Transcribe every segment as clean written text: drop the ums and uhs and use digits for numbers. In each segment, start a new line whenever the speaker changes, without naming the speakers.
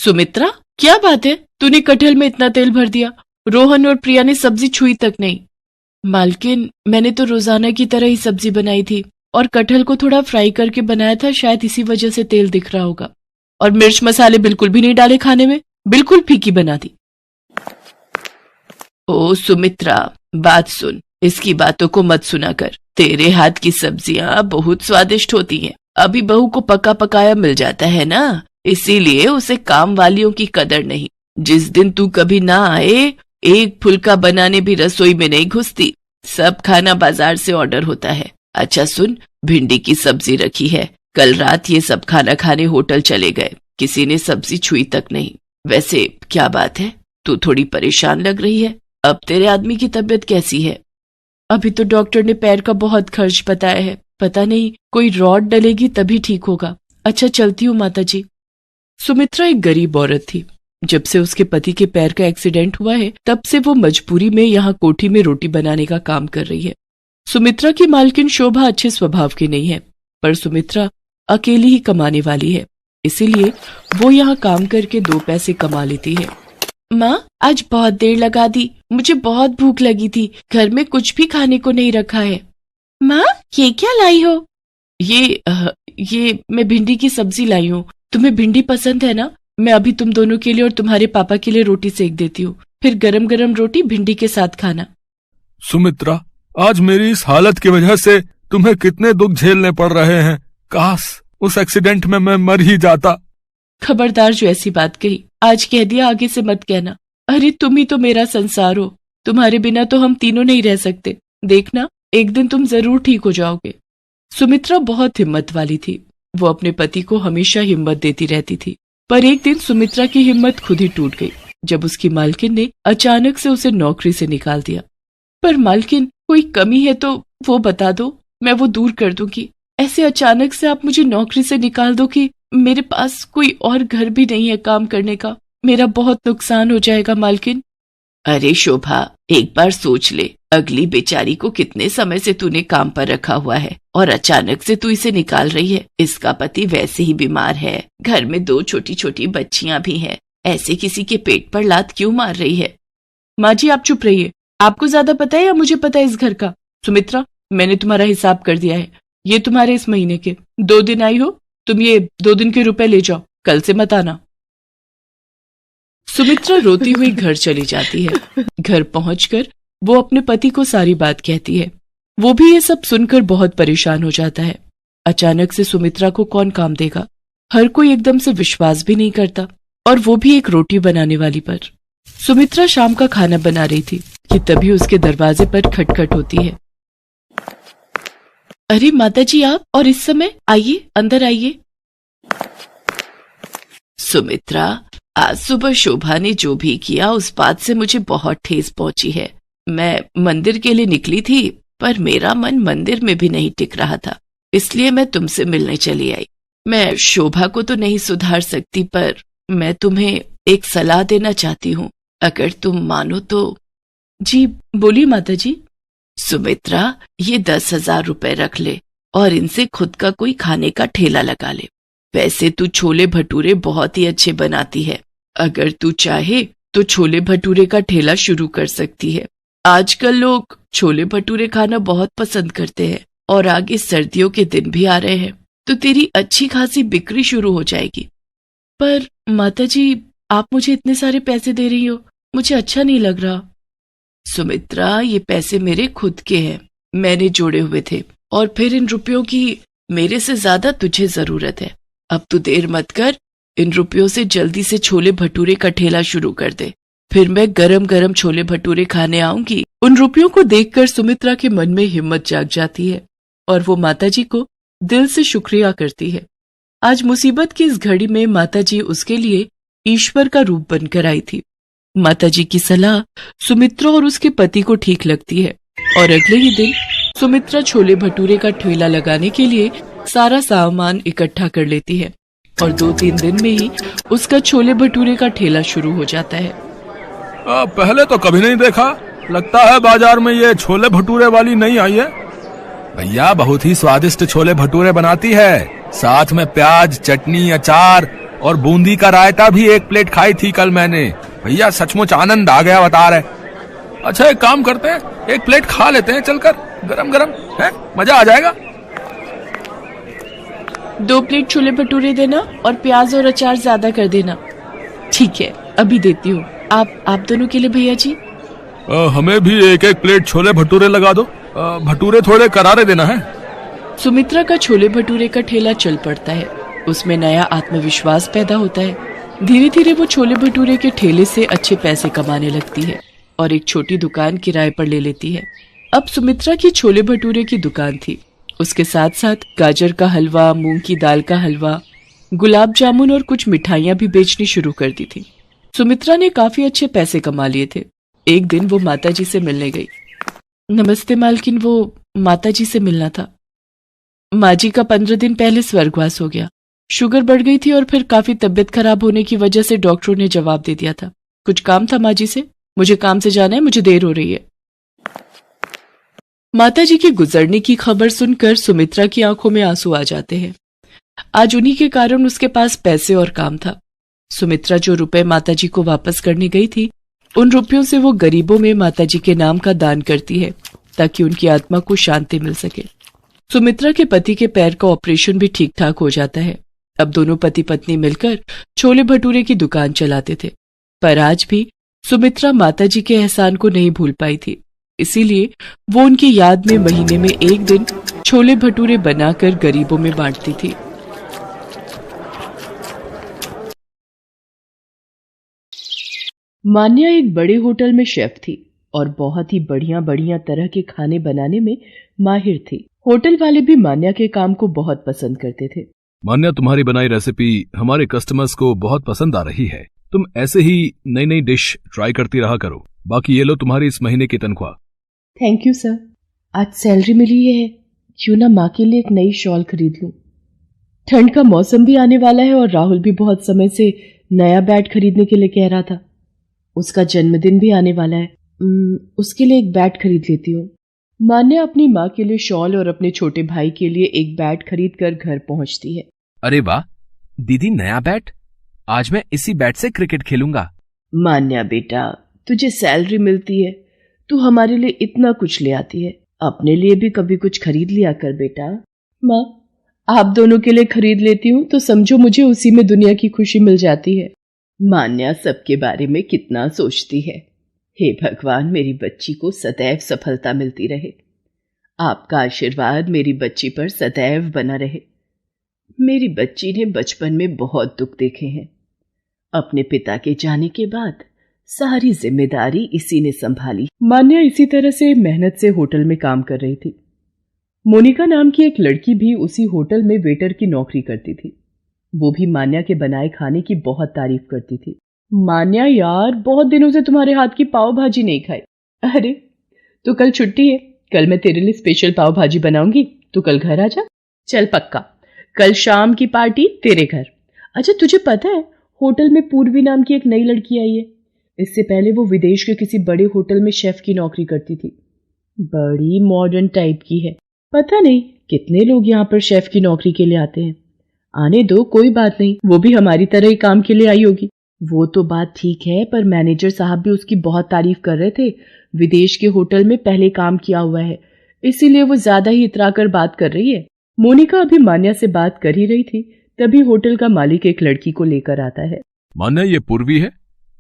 सुमित्रा, क्या बात है, तूने कटहल में इतना तेल भर दिया? रोहन और प्रिया ने सब्जी छुई तक नहीं। मालकिन, मैंने तो रोजाना की तरह ही सब्जी बनाई थी और कटहल को थोड़ा फ्राई करके बनाया था, शायद इसी वजह से तेल दिख रहा होगा। और मिर्च मसाले बिल्कुल भी नहीं डाले खाने में, बिल्कुल फीकी बना दी। ओ सुमित्रा, बात सुन, इसकी बातों को मत सुना कर। तेरे हाथ की सब्जियां बहुत स्वादिष्ट होती हैं। अभी बहू को पका पकाया मिल जाता है ना, इसीलिए उसे काम वालियों की कदर नहीं। जिस दिन तू कभी ना आए, एक फुल्का बनाने भी रसोई में नहीं घुसती। सब खाना बाजार से ऑर्डर होता है। अच्छा सुन, भिंडी की सब्जी रखी है। कल रात ये सब खाना खाने होटल चले गए, किसी ने सब्जी छुई तक नहीं। वैसे क्या बात है, तू थोड़ी परेशान लग रही है। अब तेरे आदमी की तबीयत कैसी है? अभी तो डॉक्टर ने पैर का बहुत खर्च बताया है, पता नहीं कोई रॉड डलेगी तभी ठीक होगा। अच्छा चलती हूँ माता जी। सुमित्रा एक गरीब औरत थी। जब से उसके पति के पैर का एक्सीडेंट हुआ है, तब से वो मजबूरी में यहाँ कोठी में रोटी बनाने का काम कर रही है। सुमित्रा की मालकिन शोभा अच्छे स्वभाव की नहीं है, पर सुमित्रा अकेली ही कमाने वाली है, इसीलिए वो यहाँ काम करके 2 पैसे कमा लेती है। माँ, आज बहुत देर लगा दी, मुझे बहुत भूख लगी थी, घर में कुछ भी खाने को नहीं रखा है। माँ, ये क्या लाई हो? ये मैं भिंडी की सब्जी लाई हूँ। तुम्हें भिंडी पसंद है ना? मैं अभी तुम दोनों के लिए और तुम्हारे पापा के लिए रोटी सेक देती हूँ, फिर गरम गरम रोटी भिंडी के साथ खाना।
सुमित्रा, आज मेरी इस हालत की वजह से तुम्हें कितने दुख झेलने पड़ रहे हैं। काश उस एक्सीडेंट में मैं मर ही जाता।
खबरदार, जो ऐसी बात कही, आज कह दिया, आगे से मत कहना। अरे तुम ही तो मेरा संसार हो, तुम्हारे बिना तो हम तीनों नहीं रह सकते। देखना, एक दिन तुम जरूर ठीक हो जाओगे। सुमित्रा बहुत हिम्मत वाली थी। वो अपने पति को हमेशा हिम्मत देती रहती थी, पर एक दिन सुमित्रा की हिम्मत खुद ही टूट गई जब उसकी मालकिन ने अचानक से उसे नौकरी से निकाल दिया। पर मालकिन, कोई कमी है तो वो बता दो, मैं वो दूर कर दूंगी। ऐसे अचानक से आप मुझे नौकरी से निकाल दो कि मेरे पास कोई और घर भी नहीं है काम करने का। मेरा बहुत नुकसान हो जाएगा मालकिन। अरे शोभा, एक बार सोच ले, अगली बेचारी को कितने समय से तूने काम पर रखा हुआ है और अचानक से तू इसे निकाल रही है। इसका पति वैसे ही बीमार है, घर में 2 छोटी छोटी बच्चियां भी हैं। ऐसे किसी के पेट पर लात क्यों मार रही है? माँ जी, आप चुप रहिए। आपको ज्यादा पता है या मुझे पता है इस घर का? सुमित्रा, मैंने तुम्हारा हिसाब कर दिया है। ये तुम्हारे इस महीने के 2 दिन आई हो, तुम ये 2 दिन के रुपए ले जाओ, कल से मत आना। सुमित्रा रोती हुई घर चली जाती है। घर पहुंचकर वो अपने पति को सारी बात कहती है। वो भी ये सब सुनकर बहुत परेशान हो जाता है। अचानक से सुमित्रा को कौन काम देगा? हर कोई एकदम से विश्वास भी नहीं करता, और वो भी एक रोटी बनाने वाली पर। सुमित्रा शाम का खाना बना रही थी कि तभी उसके दरवाजे पर खटखट होती है। अरे माताजी, आप और इस समय? आइए, अंदर आइए। सुमित्रा, आज सुबह शोभा ने जो भी किया उस बात से मुझे बहुत ठेस पहुंची है। मैं मंदिर के लिए निकली थी, पर मेरा मन मंदिर में भी नहीं टिक रहा था, इसलिए मैं तुमसे मिलने चली आई। मैं शोभा को तो नहीं सुधार सकती, पर मैं तुम्हें एक सलाह देना चाहती हूँ, अगर तुम मानो तो। जी बोलिए माताजी। सुमित्रा, ये 10,000 रुपए रख ले और इनसे खुद का कोई खाने का ठेला लगा ले। वैसे तू छोले भटूरे बहुत ही अच्छे बनाती है, अगर तू चाहे तो छोले भटूरे का ठेला शुरू कर सकती है। आजकल लोग छोले भटूरे खाना बहुत पसंद करते हैं, और आगे सर्दियों के दिन भी आ रहे हैं, तो तेरी अच्छी खासी बिक्री शुरू हो जाएगी। पर माताजी, आप मुझे इतने सारे पैसे दे रही हो, मुझे अच्छा नहीं लग रहा। सुमित्रा, ये पैसे मेरे खुद के हैं, मैंने जोड़े हुए थे, और फिर इन रुपयों की मेरे से ज्यादा तुझे जरूरत है। अब तू देर मत कर, इन रुपयों से जल्दी से छोले भटूरे का ठेला शुरू कर दे, फिर मैं गरम गरम छोले भटूरे खाने आऊंगी। उन रुपयों को देखकर सुमित्रा के मन में हिम्मत जाग जाती है, और वो माताजी को दिल से शुक्रिया करती है। आज मुसीबत की इस घड़ी में माताजी उसके लिए ईश्वर का रूप बनकर आई थी। माताजी की सलाह सुमित्रा और उसके पति को ठीक लगती है, और अगले ही दिन सुमित्रा छोले भटूरे का ठेला लगाने के लिए सारा सामान इकट्ठा कर लेती है, और 2-3 दिन में ही उसका छोले भटूरे का ठेला शुरू हो जाता है।
पहले तो कभी नहीं देखा, लगता है बाजार में ये छोले भटूरे वाली नहीं आई है।
भैया, बहुत ही स्वादिष्ट छोले भटूरे बनाती है, साथ में प्याज, चटनी, अचार
और बूंदी का रायता भी 1 प्लेट खाई थी कल मैंने। भैया सचमुच आनंद आ गया बता रहे। अच्छा एक काम करते हैं, 1 प्लेट खा लेते हैं चलकर, गरम गरम है, मजा आ जाएगा।
2 प्लेट छोले भटूरे देना और प्याज और अचार ज्यादा कर देना। ठीक है, अभी देती हूँ। आप दोनों के लिए भैया जी।
हमें भी 1-1 प्लेट छोले भटूरे लगा दो। भटूरे थोड़े करारे देना है।
सुमित्रा का छोले भटूरे का ठेला चल पड़ता है। उसमें नया आत्मविश्वास पैदा होता है। धीरे धीरे वो छोले भटूरे के ठेले से अच्छे पैसे कमाने लगती है और एक छोटी दुकान किराए पर ले लेती है। अब सुमित्रा की छोले भटूरे की दुकान थी। उसके साथ साथ गाजर का हलवा, मूंग की दाल का हलवा, गुलाब जामुन और कुछ मिठाइयां भी बेचनी शुरू कर दी थी। सुमित्रा ने काफी अच्छे पैसे कमा लिए थे। एक दिन वो माताजी से मिलने गई। नमस्ते मालकिन, वो माताजी से मिलना था। माँ जी का 15 दिन पहले स्वर्गवास हो गया। शुगर बढ़ गई थी और फिर काफी तबीयत खराब होने की वजह से डॉक्टरों ने जवाब दे दिया था। कुछ काम था माँ जी से, मुझे काम से जाना है, मुझे देर हो रही है। माताजी के गुजरने की खबर सुनकर सुमित्रा की आंखों में आंसू आ जाते हैं। आज उन्हीं के कारण उसके पास पैसे और काम था। सुमित्रा जो रुपए माताजी को वापस करने गई थी, उन रुपयों से वो गरीबों में माताजी के नाम का दान करती है ताकि उनकी आत्मा को शांति मिल सके। सुमित्रा के पति के पैर का ऑपरेशन भी ठीक ठाक हो जाता है। अब दोनों पति पत्नी मिलकर छोले भटूरे की दुकान चलाते थे। पर आज भी सुमित्रा माताजी के एहसान को नहीं भूल पाई थी। इसीलिए वो उनकी याद में महीने में 1 दिन छोले भटूरे बनाकर गरीबों में बांटती थी। मान्या एक बड़े होटल में शेफ थी और बहुत ही बढ़िया बढ़िया तरह के खाने बनाने में माहिर थी। होटल वाले भी मान्या के काम को बहुत पसंद करते थे।
मान्या, तुम्हारी बनाई रेसिपी हमारे कस्टमर्स को बहुत पसंद आ रही है। तुम ऐसे ही नई नई डिश ट्राई करती रहा करो। बाकी ये लो तुम्हारी इस महीने की तनख्वाह।
Thank you sir. आज सैलरी मिली है, क्यों ना माँ के लिए एक नई शॉल खरीद लूं। ठंड का मौसम भी आने वाला है और राहुल भी बहुत समय से नया बैट खरीदने के लिए कह रहा था। उसका जन्मदिन भी आने वाला है, उसके लिए एक बैट खरीद लेती हूँ। मान्या अपनी माँ के लिए शॉल और अपने छोटे भाई के लिए एक बैट खरीद कर घर पहुंचती है।
अरे वाह दीदी, नया बैट! आज मैं इसी बैट से क्रिकेट खेलूंगा।
मान्या बेटा, तुझे सैलरी मिलती है, तू हमारे लिए इतना कुछ ले आती है, अपने लिए भी कभी कुछ खरीद लिया कर बेटा। माँ, आप दोनों के लिए खरीद लेती हूँ तो समझो मुझे उसी में दुनिया की खुशी मिल जाती है। मान्या सबके बारे में कितना सोचती है। हे भगवान, मेरी बच्ची को सदैव सफलता मिलती रहे। आपका आशीर्वाद मेरी बच्ची पर सदैव बना रहे। मेरी बच्ची ने बचपन में बहुत दुख देखे हैं। अपने पिता के जाने के बाद सारी जिम्मेदारी इसी ने संभाली। मान्या इसी तरह से मेहनत से होटल में काम कर रही थी। मोनिका नाम की एक लड़की भी उसी होटल में वेटर की नौकरी करती थी। वो भी मान्या के बनाए खाने की बहुत तारीफ करती थी। मान्या यार, बहुत दिनों से तुम्हारे हाथ की पाव भाजी नहीं खाई। अरे तो कल छुट्टी है, कल मैं तेरे लिए स्पेशल पाव भाजी बनाऊंगी, तू कल घर आ जा। चल पक्का, कल शाम की पार्टी तेरे घर। अच्छा तुझे पता है, होटल में पूर्वी नाम की एक नई लड़की आई है। इससे पहले वो विदेश के किसी बड़े होटल में शेफ की नौकरी करती थी। बड़ी मॉडर्न टाइप की है। पता नहीं कितने लोग यहाँ पर शेफ की नौकरी के लिए आते हैं। आने दो, कोई बात नहीं, वो भी हमारी तरह ही काम के लिए आई होगी। वो तो बात ठीक है, पर मैनेजर साहब भी उसकी बहुत तारीफ कर रहे थे। विदेश के होटल में पहले काम किया हुआ है, इसीलिए वो ज्यादा ही इतराकर बात कर रही है। मोनिका अभी मान्या से बात कर ही रही थी, तभी होटल का मालिक एक लड़की को लेकर आता है।
मान्या, ये पूर्वी है,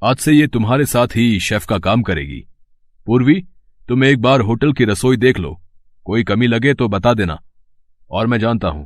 आज से ये तुम्हारे साथ ही शेफ का काम करेगी। पूर्वी, तुम एक बार होटल की रसोई देख लो, कोई कमी लगे तो बता देना। और मैं जानता हूं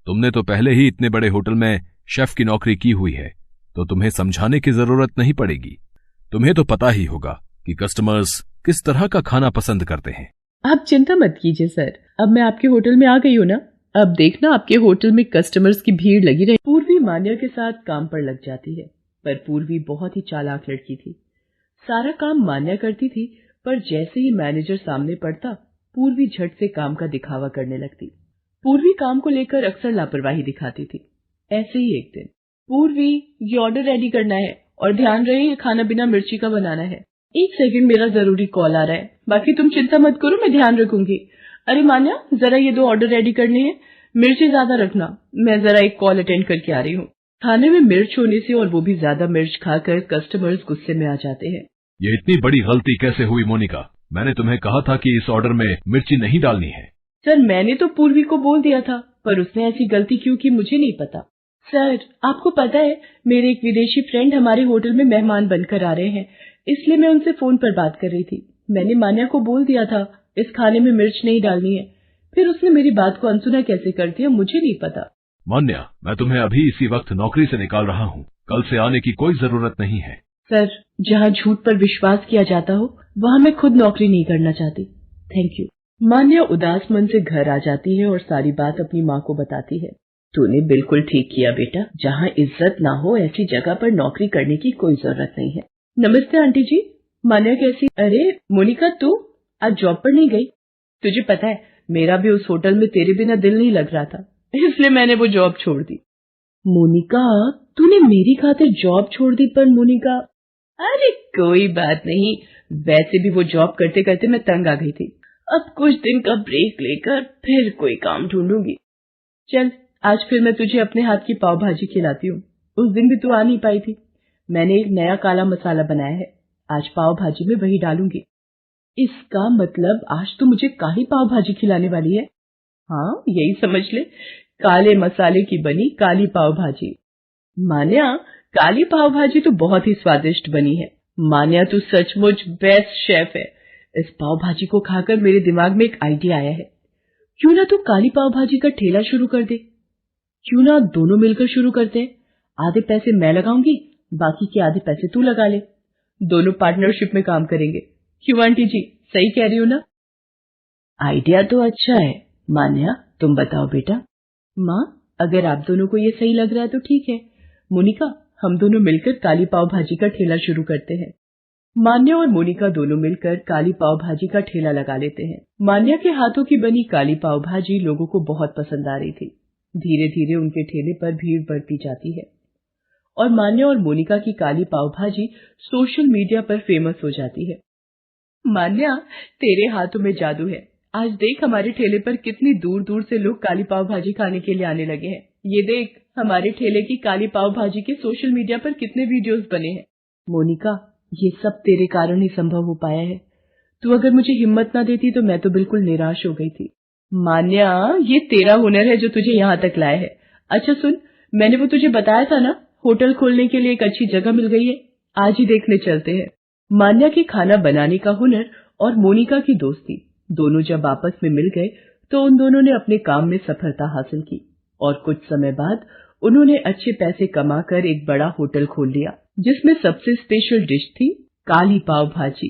तुमने तो पहले ही इतने बड़े होटल में शेफ की नौकरी की हुई है, तो तुम्हें समझाने की जरूरत नहीं पड़ेगी। तुम्हें तो पता ही होगा कि कस्टमर्स किस तरह का खाना पसंद करते हैं।
आप चिंता मत कीजिए सर, अब मैं आपके होटल में आ गई हूँ ना, अब देखना आपके होटल में कस्टमर्स की भीड़ लगी रही। पूर्वी मान्या के साथ काम पर लग जाती है, पर पूर्वी बहुत ही चालाक लड़की थी। सारा काम मान्या करती थी, पर जैसे ही मैनेजर सामने पड़ता, पूर्वी झट से काम का दिखावा करने लगती। पूर्वी काम को लेकर अक्सर लापरवाही दिखाती थी। ऐसे ही एक दिन, पूर्वी ये ऑर्डर रेडी करना है और ध्यान रहे ये खाना बिना मिर्ची का बनाना है। 1 सेकंड, मेरा जरूरी कॉल आ रहा है, बाकी तुम चिंता मत करो, मैं ध्यान रखूंगी। अरे मान्या, जरा ये 2 ऑर्डर रेडी करने हैं, मिर्ची ज्यादा रखना, मैं जरा एक कॉल अटेंड करके आ रही हूँ। खाने में मिर्च होने से, और वो भी ज्यादा मिर्च खाकर कस्टमर्स गुस्से में आ जाते हैं।
ये इतनी बड़ी गलती कैसे हुई मोनिका? मैंने तुम्हें कहा था कि इस ऑर्डर में मिर्ची नहीं डालनी है।
सर, मैंने तो पूर्वी को बोल दिया था, पर उसने ऐसी गलती क्यों की मुझे नहीं पता। सर, आपको पता है मेरे एक विदेशी फ्रेंड हमारे होटल में मेहमान बनकर आ रहे हैं, इसलिए मैं उनसे फोन पर बात कर रही थी। मैंने मान्या को बोल दिया था इस खाने में मिर्च नहीं डालनी है, फिर उसने मेरी बात को अनसुना कैसे कर दिया मुझे नहीं पता।
मान्या, मैं तुम्हें अभी इसी वक्त नौकरी से निकाल रहा हूँ, कल से आने की कोई जरूरत नहीं है।
सर, जहाँ झूठ पर विश्वास किया जाता हो वहाँ मैं खुद नौकरी नहीं करना चाहती। Thank you. मान्या उदास मन से घर आ जाती है और सारी बात अपनी माँ को बताती है। तूने बिल्कुल ठीक किया बेटा, जहाँ इज्जत ना हो ऐसी जगह पर नौकरी करने की कोई जरूरत नहीं है। नमस्ते आंटी जी। मान्या कैसी? अरे मोनिका, तू आज जॉब पर नहीं गई? तुझे पता है मेरा भी उस होटल में तेरे बिना दिल नहीं लग रहा था, इसलिए मैंने वो जॉब छोड़ दी। मोनिका, तूने मेरी खातिर जॉब छोड़ दी? पर मोनिका, अरे कोई बात नहीं, वैसे भी वो जॉब करते करते मैं तंग आ गई थी। अब कुछ दिन का ब्रेक लेकर फिर कोई काम ढूंढूंगी। चल, आज फिर मैं तुझे अपने हाथ की पाव भाजी खिलाती हूँ। उस दिन भी तू आ नहीं पाई थी। मैंने एक नया काला मसाला बनाया है, आज पाव भाजी में वही डालूंगी। इसका मतलब आज तो मुझे काली पाव भाजी खिलाने वाली है। हाँ, यही समझ ले, काले मसाले की बनी काली पाव भाजी। मान्या, काली पाव भाजी तो बहुत ही स्वादिष्ट बनी है। मान्या, तू सचमुच बेस्ट शेफ है। इस पाव भाजी को खाकर मेरे दिमाग में एक आइडिया आया है। क्यों ना तू काली पाव भाजी का ठेला शुरू कर दे? क्यों ना दोनों मिलकर शुरू करते हैं? आधे पैसे मैं लगाऊंगी, बाकी के आधे पैसे तू लगा ले। दोनों पार्टनरशिप में काम करेंगे। क्यों आंटी जी, सही कह रही हो ना? आइडिया तो अच्छा है। मान्या, तुम बताओ बेटा। माँ, अगर आप दोनों को ये सही लग रहा है तो ठीक है। मोनिका, हम दोनों मिलकर काली पाव भाजी का ठेला शुरू करते हैं। मान्या और मोनिका दोनों मिलकर काली पाव भाजी का ठेला लगा लेते हैं। मान्या के हाथों की बनी काली पाव भाजी लोगों को बहुत पसंद आ रही थी। धीरे धीरे उनके ठेले पर भीड़ बढ़ती जाती है और मान्या और मोनिका की काली पाव भाजी सोशल मीडिया पर फेमस हो जाती है। मान्या, तेरे हाथों में जादू है। आज देख, हमारे ठेले पर कितनी दूर दूर से लोग काली पाव भाजी खाने के लिए आने लगे हैं। ये देख, हमारे ठेले की काली पाव भाजी के सोशल मीडिया पर कितने वीडियोस बने हैं। मोनिका, ये सब तेरे कारण ही संभव हो पाया है। तू अगर मुझे हिम्मत ना देती तो मैं तो बिल्कुल निराश हो गई थी। मान्या, ये तेरा हुनर है जो तुझे यहाँ तक लाया है। अच्छा सुन, मैंने वो तुझे बताया था ना, होटल खोलने के लिए एक अच्छी जगह मिल गई है, आज ही देखने चलते हैं। मान्या के खाना बनाने का हुनर और मोनिका की दोस्ती दोनों जब आपस में मिल गए तो उन दोनों ने अपने काम में सफलता हासिल की और कुछ समय बाद उन्होंने अच्छे पैसे कमाकर एक बड़ा होटल खोल लिया जिसमें सबसे स्पेशल डिश थी काली पाव भाजी।